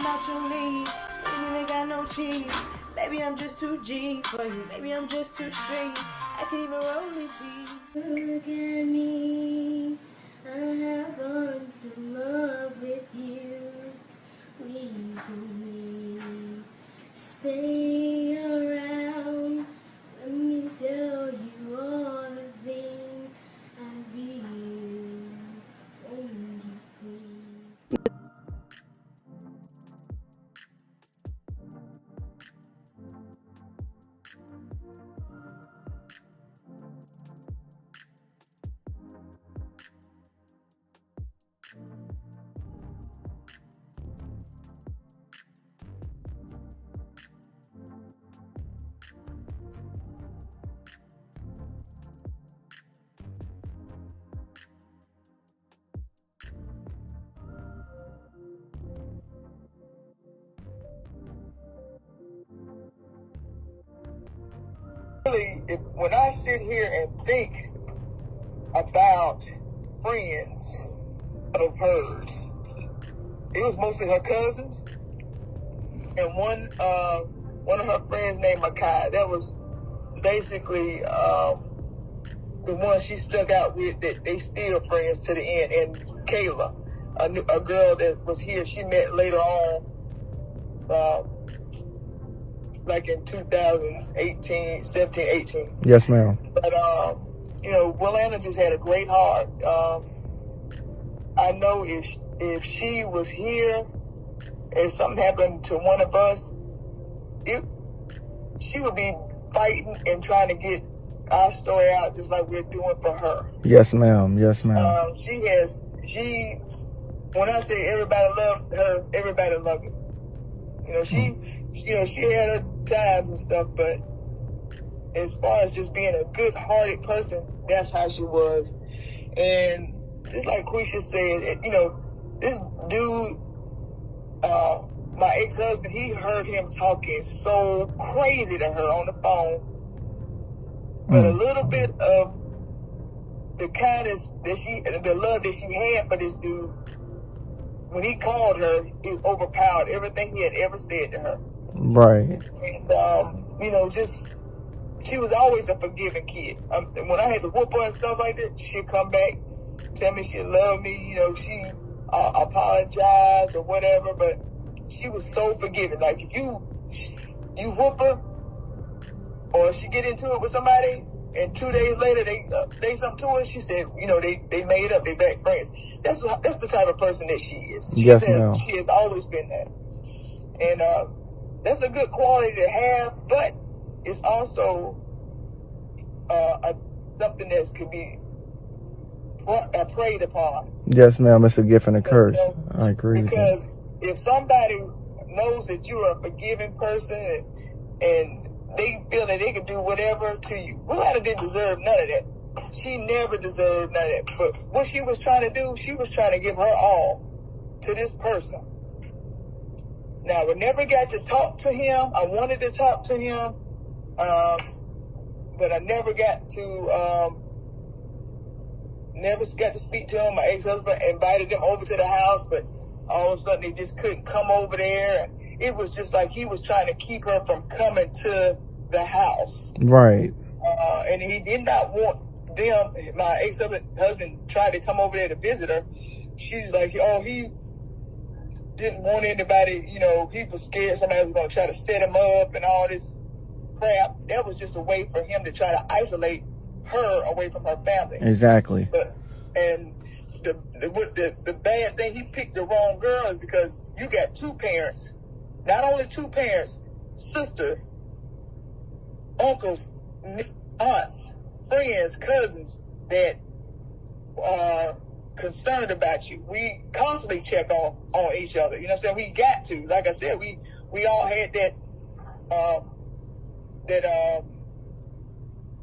I'm out your league. Baby, you ain't got no cheese. Baby, I'm just too G for you. Baby, I'm just too street. I can't even roll these beats. Look at me. I have gone to love with you. Please don't stay around. Let me tell you all the things I feel. Won't you please? Really, when I sit here and think about friends of hers, it was mostly her cousins and one of her friends named Makai. That was basically the one she stuck out with, that they still friends to the end. And Kayla, a girl that was here, she met later on, like in 2018, 17, 18. Yes, ma'am. But, Wilanna just had a great heart. I know if she was here and something happened to one of us, she would be fighting and trying to get our story out just like we're doing for her. Yes, ma'am. Yes, ma'am. When I say everybody loved her, everybody loved her. She had her times and stuff, but as far as just being a good-hearted person, that's how she was. And just like Quisha said, this dude, my ex-husband, he heard him talking so crazy to her on the phone. But a little bit of the kindness the love that she had for this dude, when he called her, it overpowered everything he had ever said to her. Right. And, she was always a forgiving kid. When I had to whoop her and stuff like that, she'd come back, tell me she loved me, she apologized or whatever, but she was so forgiving. Like, if you whoop her, or she get into it with somebody, and 2 days later they say something to her, she said, they made up, they back friends. That's the type of person that she is. She has always been that. And that's a good quality to have, but it's also something that could be preyed upon. Yes, ma'am. It's a gift and a curse. I agree. Because if somebody knows that you're a forgiving person and they feel that they can do whatever to you, Wilanna didn't deserve none of that. She never deserved none of that. But what she was trying to do, she was trying to give her all to this person. Now, I never got to talk to him. I wanted to talk to him, but I never got to speak to him. My ex-husband invited them over to the house, but all of a sudden they just couldn't come over there. It was just like he was trying to keep her from coming to the house. Right. And he did not want them. My ex-husband tried to come over there to visit her. She's like, he didn't want anybody, he was scared somebody was going to try to set him up and all this crap. That was just a way for him to try to isolate her away from her family. Exactly. And the bad thing, he picked the wrong girl, is because you got two parents, not only two parents, sister, uncles, aunts, friends, cousins that are concerned about you. We constantly check on each other. You know what I'm saying? We got to. Like I said, we all had that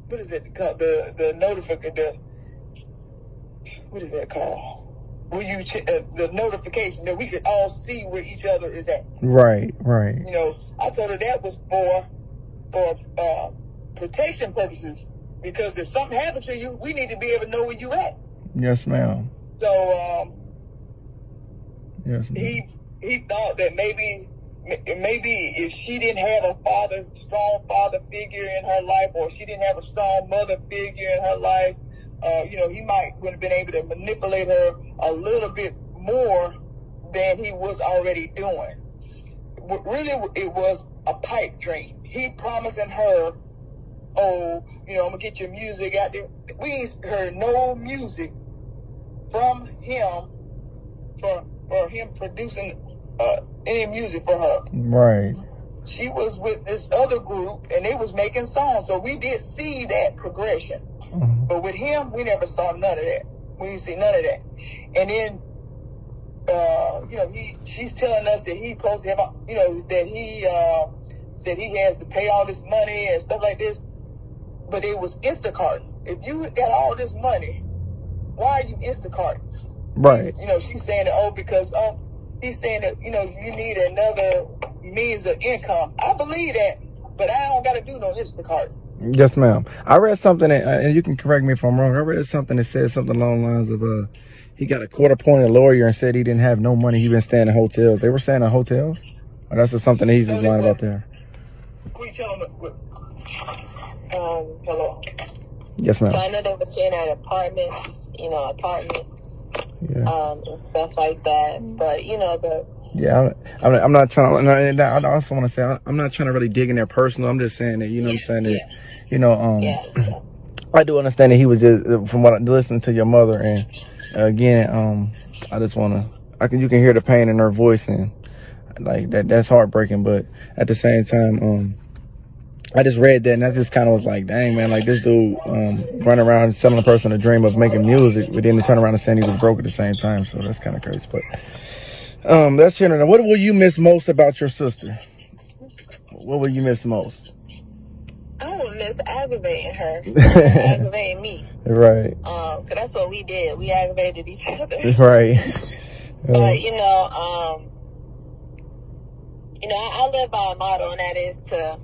what is it called? The notification. What is that called? When you the notification that we could all see where each other is at. Right. I told her that was for protection purposes, because if something happened to you, we need to be able to know where you at. Yes, ma'am. So yes, ma'am. he thought that maybe if she didn't have a strong father figure in her life, or she didn't have a strong mother figure in her life, he would have been able to manipulate her a little bit more than he was already doing. Really, it was a pipe dream. He promising her, I'm gonna get your music out there. We ain't heard no music from him for him producing any music for her. Right. She was with this other group and they was making songs, so we did see that progression. Mm-hmm. But with him, we never saw none of that. We didn't see none of that. And then, she's telling us that he's supposed to have, that he said he has to pay all this money and stuff like this. But it was Instacart. If you got all this money, why are you Instacart? Right. She's saying that, because he's saying that, you need another means of income. I believe that, but I don't got to do no Instacart. Yes, ma'am. I read something, and you can correct me if I'm wrong. I read something that said something along the lines of, he got a court-appointed lawyer and said he didn't have no money. He been staying in hotels. They were staying in hotels? Or that's just something that he's just lying about there? Can you tell him hello? Yes, ma'am. So I know they were staying at apartments, yeah. And stuff like that. But, Yeah, I'm not trying to, and I also want to say, I'm not trying to really dig in there personal. I'm just saying that, I'm saying that, I do understand that he was just, from what I listened to your mother, and again, I just want to, you can hear the pain in her voice, and like that's heartbreaking, but at the same time, I just read that and I just kind of was like, dang, man, like this dude, running around selling a person a dream of making music, but then he turn around and saying he was broke at the same time. So that's kind of crazy, but, that's here now. What will you miss most about your sister? What will you miss most? I would miss aggravating her, aggravating me. Right. Cause that's what we did. We aggravated each other. Right. But I live by a motto, and that is to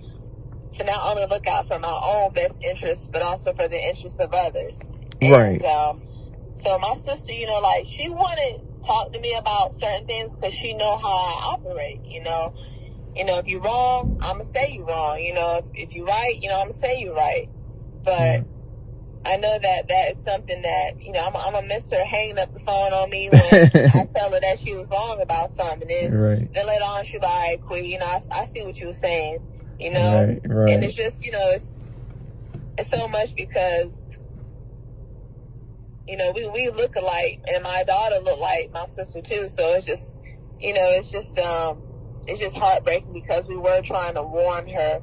not only look out for my own best interests, but also for the interests of others. Right. And, so my sister, she wanted to talk to me about certain things because she know how I operate, if you're wrong, I'm going to say you're wrong. If you're right, I'm going to say you're right. But I know that is something that, I'm going to miss her hanging up the phone on me when I tell her that she was wrong about something. And then later on, she'll be like, Queen, I see what you were saying, Right. And it's just, it's so much because, we look alike, and my daughter look like my sister too. So it's just, it's just heartbreaking because we were trying to warn her,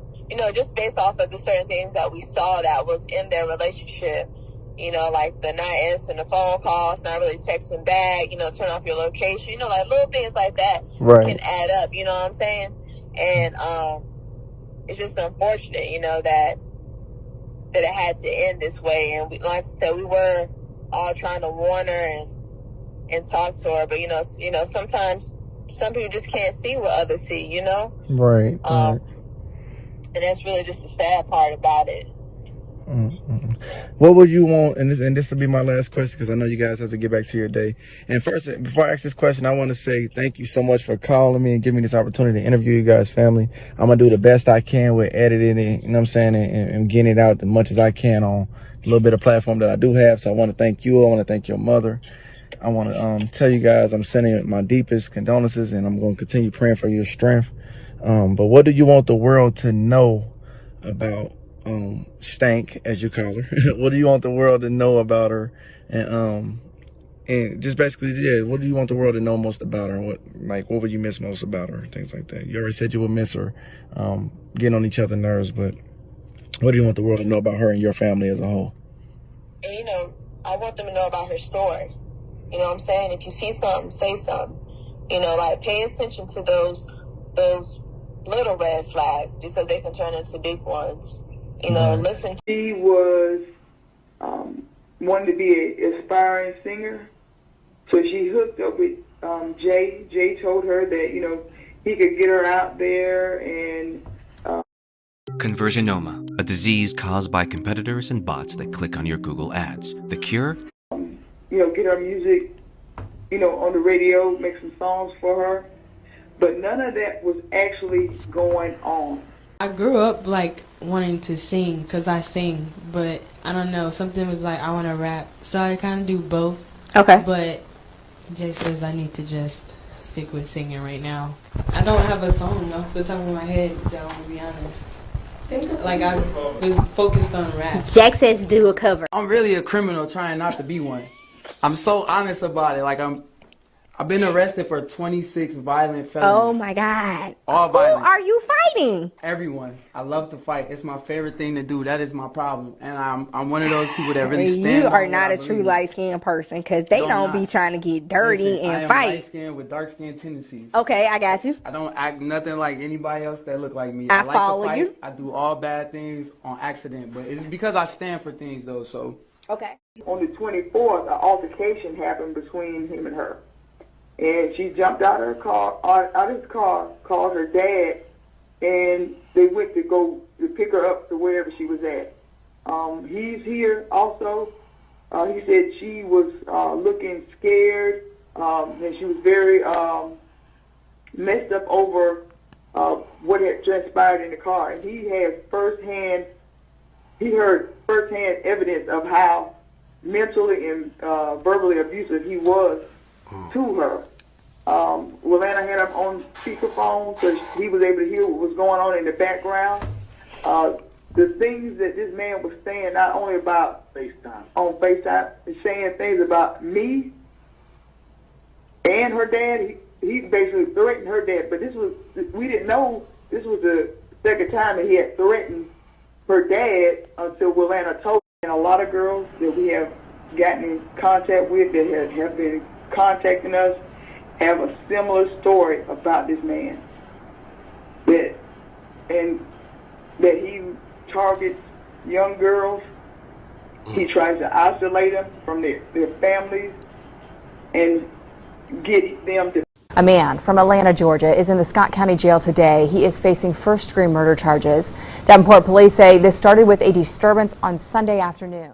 just based off of the certain things that we saw that was in their relationship, like the not answering the phone calls, not really texting back, turn off your location, like little things like that can add up, you know what I'm saying? And, it's just unfortunate, that it had to end this way. And we, like I said, we were all trying to warn her and talk to her, but sometimes some people just can't see what others see, Right. And that's really just the sad part about it. Mm-hmm. What would you want, and this will be my last question because I know you guys have to get back to your day. And first, before I ask this question, I want to say thank you so much for calling me and giving me this opportunity to interview you guys' family. I'm going to do the best I can with editing it, and getting it out as much as I can on a little bit of platform that I do have. So I want to thank you. I want to thank your mother. I want to tell you guys I'm sending my deepest condolences, and I'm going to continue praying for your strength. But what do you want the world to know about Stank, as you call her? What do you want the world to know about her? And just basically, what do you want the world to know most about her? And what would you miss most about her? Things like that. You already said you would miss her, getting on each other's nerves, but what do you want the world to know about her and your family as a whole? And, I want them to know about her story. You know what I'm saying? If you see something, say something. Pay attention to those little red flags because they can turn into big ones. Listen. She was wanted to be an aspiring singer, so she hooked up with Jay. Jay told her that he could get her out there and. Conversionoma, a disease caused by competitors and bots that click on your Google ads. The cure? Get her music, on the radio, make some songs for her. but none of that was actually going on. I grew up like wanting to sing because I sing, but I don't know, something was like I want to rap, so I kind of do both. Okay. But Jay says I need to just stick with singing right now. I don't have a song off the top of my head, though, to be honest. Like I was focused on rap. Jack says do a cover. I'm really a criminal trying not to be one. I'm so honest about it. Like I've been arrested for 26 violent felonies. Oh my God. All Who violent. are you fighting? Everyone. I love to fight. It's my favorite thing to do. That is my problem. And I'm one of those people that really stand. You are on not what a I true believe. light-skinned person because they don't be trying to get dirty Listen, I and am fight. light-skinned with dark-skinned tendencies. Okay, I got you. I don't act nothing like anybody else that look like me. I like follow to fight. you. I do all bad things on accident, but it's because I stand for things though. So Okay. On the 24th, an altercation happened between him and her. And she jumped out of her car, out of his car, called her dad, and they went to go to pick her up to wherever she was at. He's here also. He said she was looking scared, and she was very messed up over what had transpired in the car. And he heard firsthand evidence of how mentally and verbally abusive he was to her. Wilanna had him on speakerphone, so he was able to hear what was going on in the background. The things that this man was saying, not only about FaceTime, he's saying things about me and her dad. He basically threatened her dad, but we didn't know this was the second time that he had threatened her dad until Wilanna told him. And a lot of girls that we have gotten in contact with that have been contacting us have a similar story about this man. That he targets young girls. He tries to isolate them from their families and get them to. A man from Atlanta, Georgia, is in the Scott County Jail today. He is facing first-degree murder charges. Davenport police say this started with a disturbance on Sunday afternoon.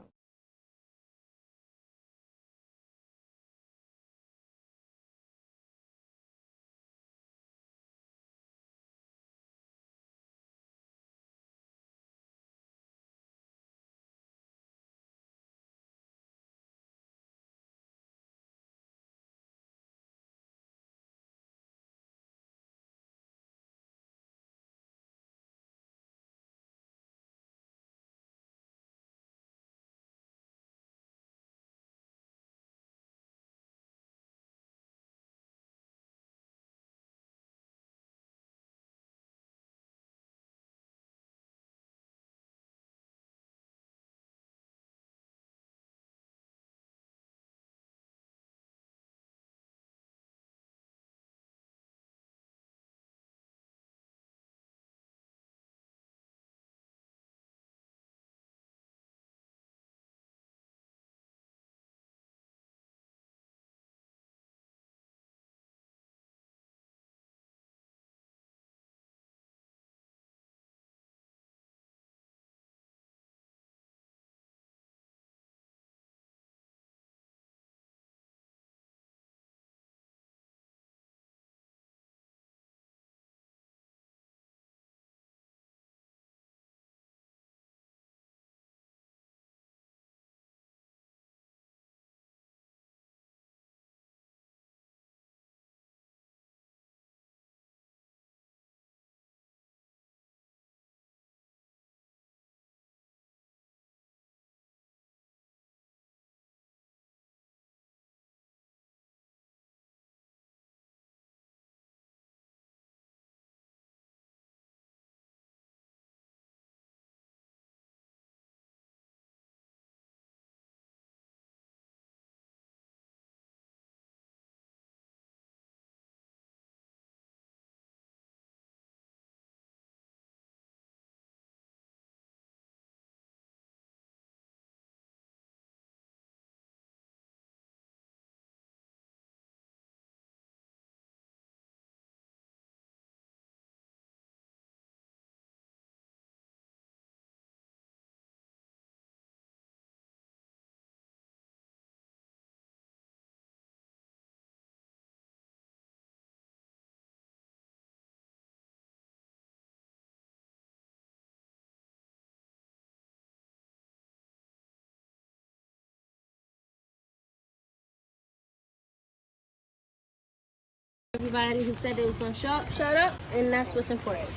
Everybody who said they was going to show up, showed up, and that's what's important.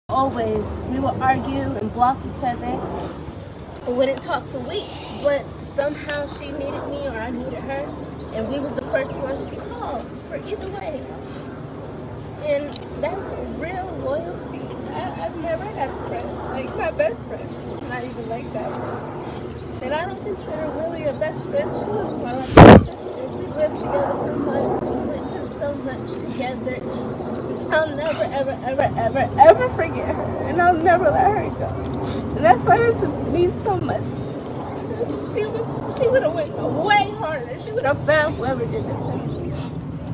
Always, we would argue and block each other and wouldn't talk for weeks, but somehow she needed me or I needed her, and we was the first ones to call for either way. And that's real loyalty. I've never had a friend, like my best friend, it's not even like that. And I don't consider Willie a best friend. She was more like my sister. We lived together for months, we went through so much together. I'll never, ever, ever, ever, ever forget her, and I'll never let her go. And that's why this means so much to me. She would have went way harder. She would have found whoever did this to me.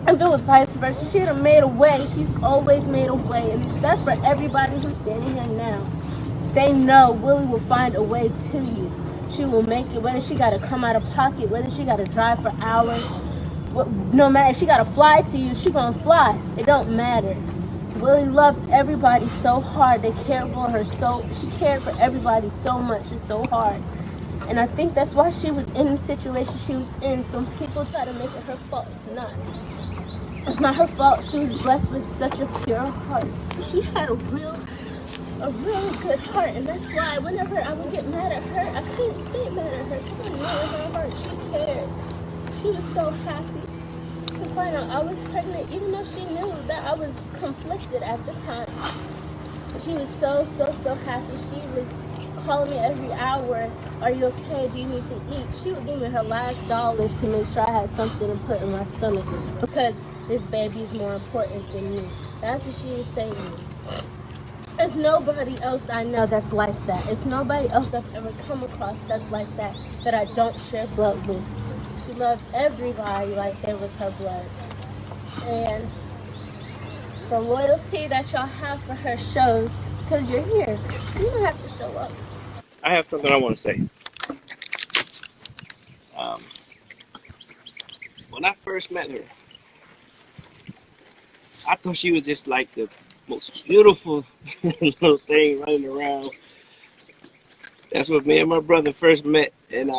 If it was vice versa, she would have made a way. She's always made a way, and that's for everybody who's standing here now. They know Willie will find a way to you. She will make it, whether she got to come out of pocket, whether she got to drive for hours. No matter if she gotta fly to you, she gonna fly. It don't matter. Willie loved everybody so hard. They cared for her so. She cared for everybody so much. It's so hard, and I think that's why she was in the situation she was in. Some people try to make it her fault. It's not. It's not her fault. She was blessed with such a pure heart. She had a really good heart, and that's why whenever I would get mad at her, I couldn't stay mad at her. She knew in her heart she cared. She was so happy to find out I was pregnant, even though she knew that I was conflicted at the time. She was so happy. She was calling me every hour, are you okay? Do you need to eat? She would give me her last dollars to make sure I had something to put in my stomach because this baby is more important than me. That's what she would say to me. There's nobody else I know that's like that. It's nobody else I've ever come across that's like that I don't share blood with. She loved everybody like it was her blood. And the loyalty that y'all have for her shows because you're here. You don't have to show up. I have something I want to say. When I first met her, I thought she was just like the most beautiful little thing running around. That's when me and my brother first met, and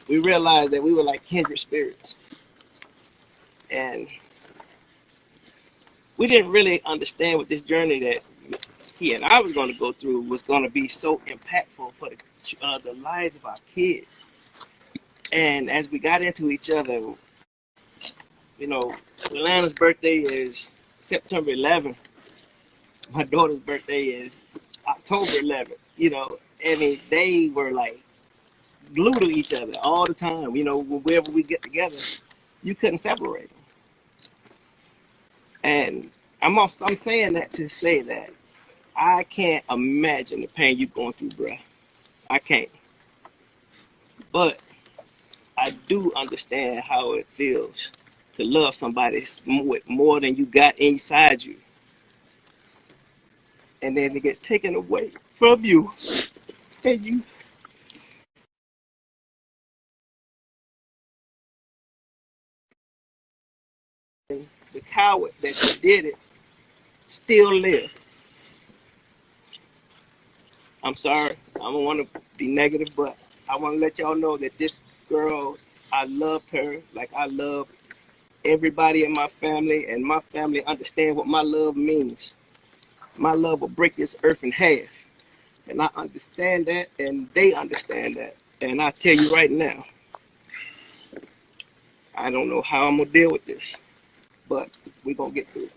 we realized that we were like kindred spirits. And we didn't really understand what this journey that he and I was going to go through was going to be so impactful for the lives of our kids. And as we got into each other, you know, Wilanna's birthday is September 11th. My daughter's birthday is October 11th. You know, I mean, they were like glued to each other all the time. You know, wherever we get together, you couldn't separate them. And I'm saying that to say that I can't imagine the pain you're going through, bruh. I can't. But I do understand how it feels to love somebody more than you got inside you. And then it gets taken away from you. And you... The coward that did it still live. I'm sorry, I don't want to be negative, but I want to let y'all know that this girl, I loved her like I love everybody in my family, and my family understand what my love means. My love will break this earth in half, and I understand that, and they understand that. And I tell you right now, I don't know how I'm gonna deal with this. but we're gonna get through it.